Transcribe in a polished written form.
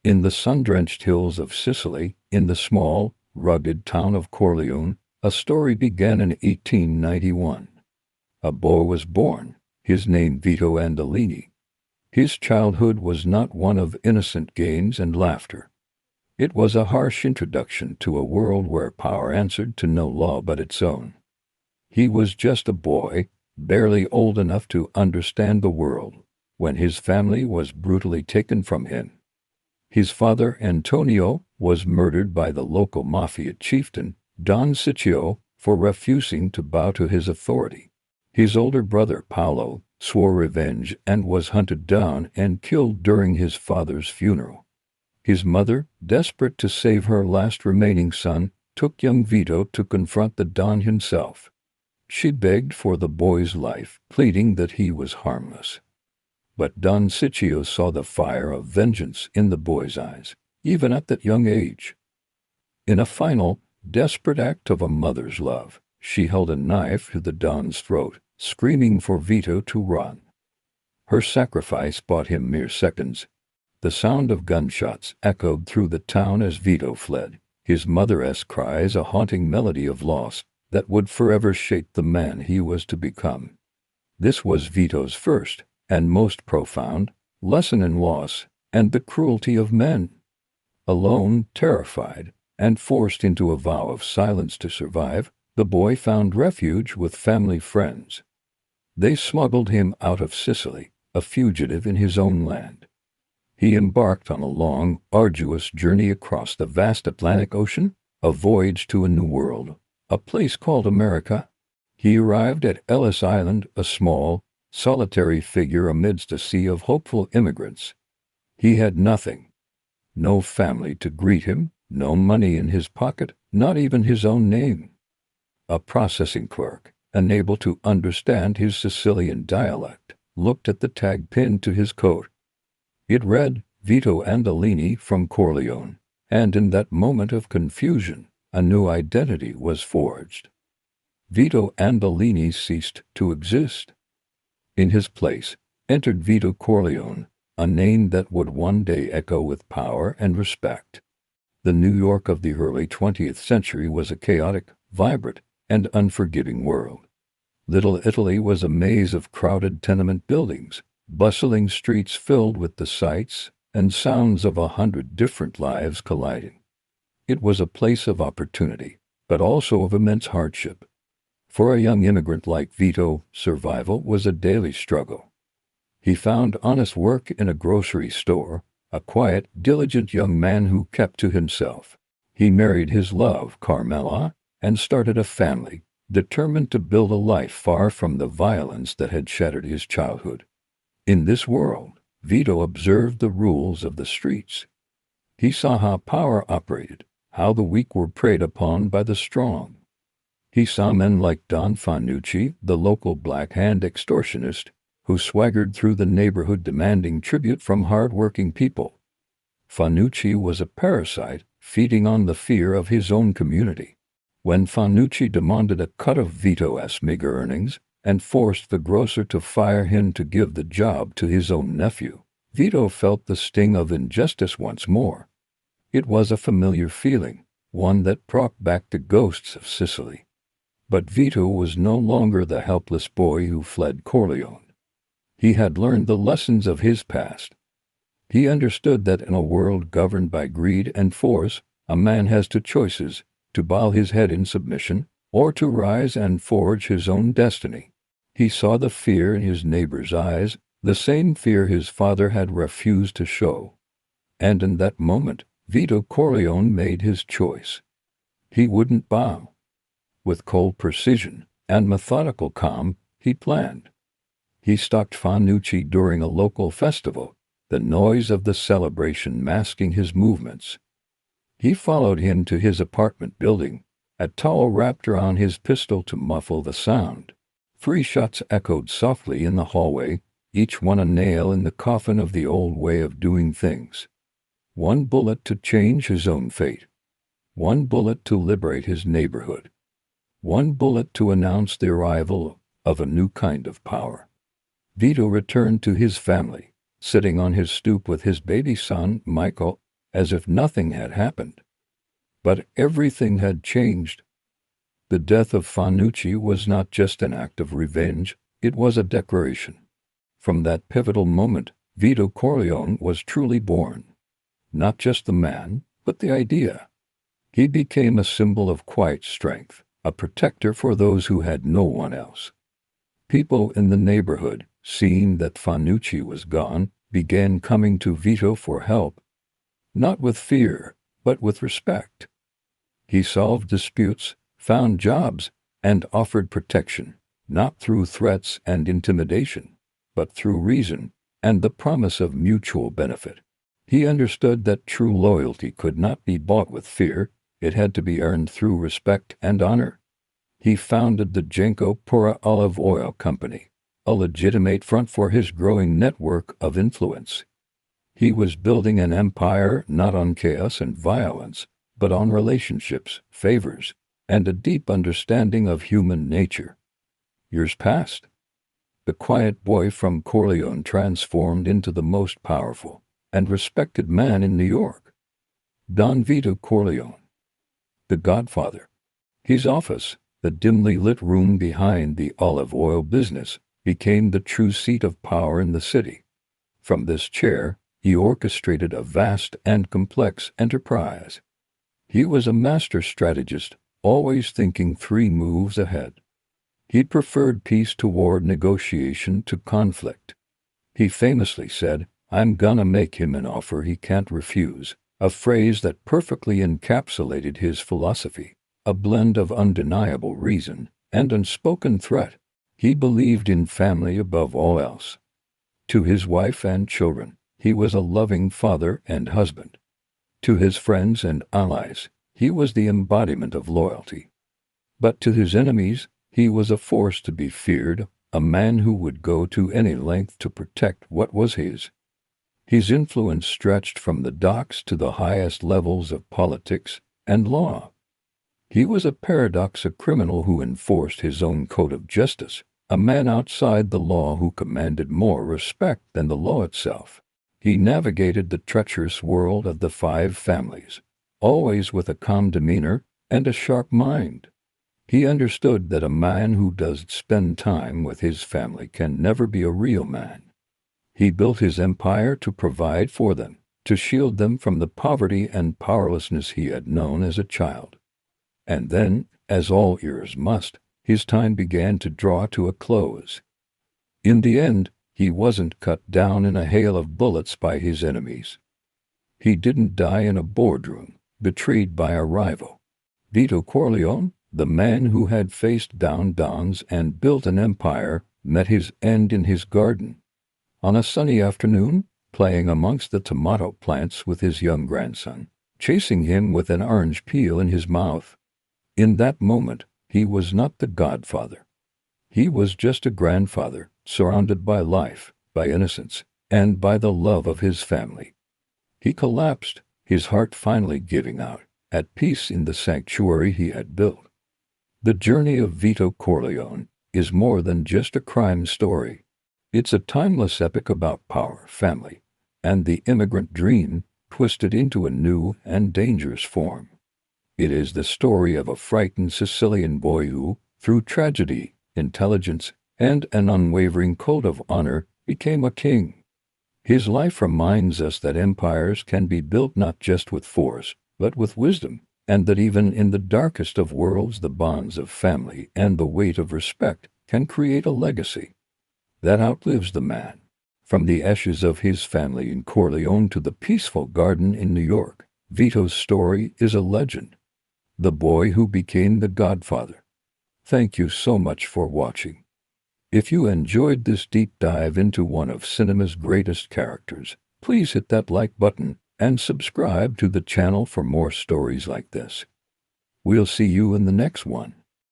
In the sun-drenched hills of Sicily, in the small, rugged town of Corleone, a story began in 1891. A boy was born, his name Vito Andolini. His childhood was not one of innocent games and laughter. It was a harsh introduction to a world where power answered to no law but its own. He was just a boy, barely old enough to understand the world, when his family was brutally taken from him. His father, Antonio, was murdered by the local Mafia chieftain, Don Vito, for refusing to bow to his authority. His older brother, Paolo, swore revenge and was hunted down and killed during his father's funeral. His mother, desperate to save her last remaining son, took young Vito to confront the Don himself. She begged for the boy's life, pleading that he was harmless. But Don Vito saw the fire of vengeance in the boy's eyes, even at that young age. In a final, desperate act of a mother's love, she held a knife to the Don's throat, screaming for Vito to run. Her sacrifice bought him mere seconds. The sound of gunshots echoed through the town as Vito fled, his mother's cries a haunting melody of loss that would forever shape the man he was to become. This was Vito's first, and most profound, lesson in loss and the cruelty of men. Alone, terrified, and forced into a vow of silence to survive, the boy found refuge with family friends. They smuggled him out of Sicily, a fugitive in his own land. He embarked on a long, arduous journey across the vast Atlantic Ocean, a voyage to a new world, a place called America. He arrived at Ellis Island, a small, solitary figure amidst a sea of hopeful immigrants. He had nothing. No family to greet him, no money in his pocket, not even his own name. A processing clerk, unable to understand his Sicilian dialect, looked at the tag pinned to his coat. It read, Vito Andolini from Corleone, and in that moment of confusion, a new identity was forged. Vito Andolini ceased to exist. In his place, entered Vito Corleone, a name that would one day echo with power and respect. The New York of the early 20th century was a chaotic, vibrant, and unforgiving world. Little Italy was a maze of crowded tenement buildings, bustling streets filled with the sights and sounds of 100 different lives colliding. It was a place of opportunity, but also of immense hardship. For a young immigrant like Vito, survival was a daily struggle. He found honest work in a grocery store, a quiet, diligent young man who kept to himself. He married his love, Carmela, and started a family, determined to build a life far from the violence that had shattered his childhood. In this world, Vito observed the rules of the streets. He saw how power operated, how the weak were preyed upon by the strong. He saw men like Don Fanucci, the local black-hand extortionist, who swaggered through the neighborhood demanding tribute from hard-working people. Fanucci was a parasite, feeding on the fear of his own community. When Fanucci demanded a cut of Vito's meager earnings and forced the grocer to fire him to give the job to his own nephew, Vito felt the sting of injustice once more. It was a familiar feeling, one that brought back the ghosts of Sicily. But Vito was no longer the helpless boy who fled Corleone. He had learned the lessons of his past. He understood that in a world governed by greed and force, a man has two choices: to bow his head in submission, or to rise and forge his own destiny. He saw the fear in his neighbor's eyes, the same fear his father had refused to show. And in that moment, Vito Corleone made his choice. He wouldn't bow. With cold precision and methodical calm, he planned. He stalked Fanucci during a local festival, the noise of the celebration masking his movements. He followed him to his apartment building, a towel wrapped around his pistol to muffle the sound. 3 shots echoed softly in the hallway, each one a nail in the coffin of the old way of doing things. 1 bullet to change his own fate. 1 bullet to liberate his neighborhood. 1 bullet to announce the arrival of a new kind of power. Vito returned to his family, sitting on his stoop with his baby son, Michael, as if nothing had happened. But everything had changed. The death of Fanucci was not just an act of revenge, it was a declaration. From that pivotal moment, Vito Corleone was truly born. Not just the man, but the idea. He became a symbol of quiet strength, a protector for those who had no one else. People in the neighborhood, seeing that Fanucci was gone, began coming to Vito for help. Not with fear, but with respect. He solved disputes, found jobs, and offered protection, not through threats and intimidation, but through reason and the promise of mutual benefit. He understood that true loyalty could not be bought with fear, it had to be earned through respect and honor. He founded the Genco Pura Olive Oil Company, a legitimate front for his growing network of influence. He was building an empire not on chaos and violence, but on relationships, favors, and a deep understanding of human nature. Years passed. The quiet boy from Corleone transformed into the most powerful and respected man in New York. Don Vito Corleone, the Godfather. His office, the dimly lit room behind the olive oil business, became the true seat of power in the city. From this chair, he orchestrated a vast and complex enterprise. He was a master strategist, always thinking 3 moves ahead. He preferred peace toward negotiation to conflict. He famously said, "I'm gonna make him an offer he can't refuse," a phrase that perfectly encapsulated his philosophy, a blend of undeniable reason and unspoken threat. He believed in family above all else. To his wife and children, he was a loving father and husband. To his friends and allies, he was the embodiment of loyalty. But to his enemies, he was a force to be feared, a man who would go to any length to protect what was his. His influence stretched from the docks to the highest levels of politics and law. He was a paradox, a criminal who enforced his own code of justice, a man outside the law who commanded more respect than the law itself. He navigated the treacherous world of the 5 families, always with a calm demeanor and a sharp mind. He understood that a man who doesn't spend time with his family can never be a real man. He built his empire to provide for them, to shield them from the poverty and powerlessness he had known as a child. And then, as all ears must, his time began to draw to a close. In the end, he wasn't cut down in a hail of bullets by his enemies. He didn't die in a boardroom, betrayed by a rival. Vito Corleone, the man who had faced down dons and built an empire, met his end in his garden. On a sunny afternoon, playing amongst the tomato plants with his young grandson, chasing him with an orange peel in his mouth. In that moment, he was not the Godfather. He was just a grandfather, surrounded by life, by innocence, and by the love of his family. He collapsed, his heart finally giving out, at peace in the sanctuary he had built. The journey of Vito Corleone is more than just a crime story. It's a timeless epic about power, family, and the immigrant dream twisted into a new and dangerous form. It is the story of a frightened Sicilian boy who, through tragedy, intelligence, and an unwavering code of honor, became a king. His life reminds us that empires can be built not just with force, but with wisdom, and that even in the darkest of worlds the bonds of family and the weight of respect can create a legacy that outlives the man. From the ashes of his family in Corleone to the peaceful garden in New York, Vito's story is a legend. The boy who became the Godfather. Thank you so much for watching. If you enjoyed this deep dive into one of cinema's greatest characters, please hit that like button and subscribe to the channel for more stories like this. We'll see you in the next one.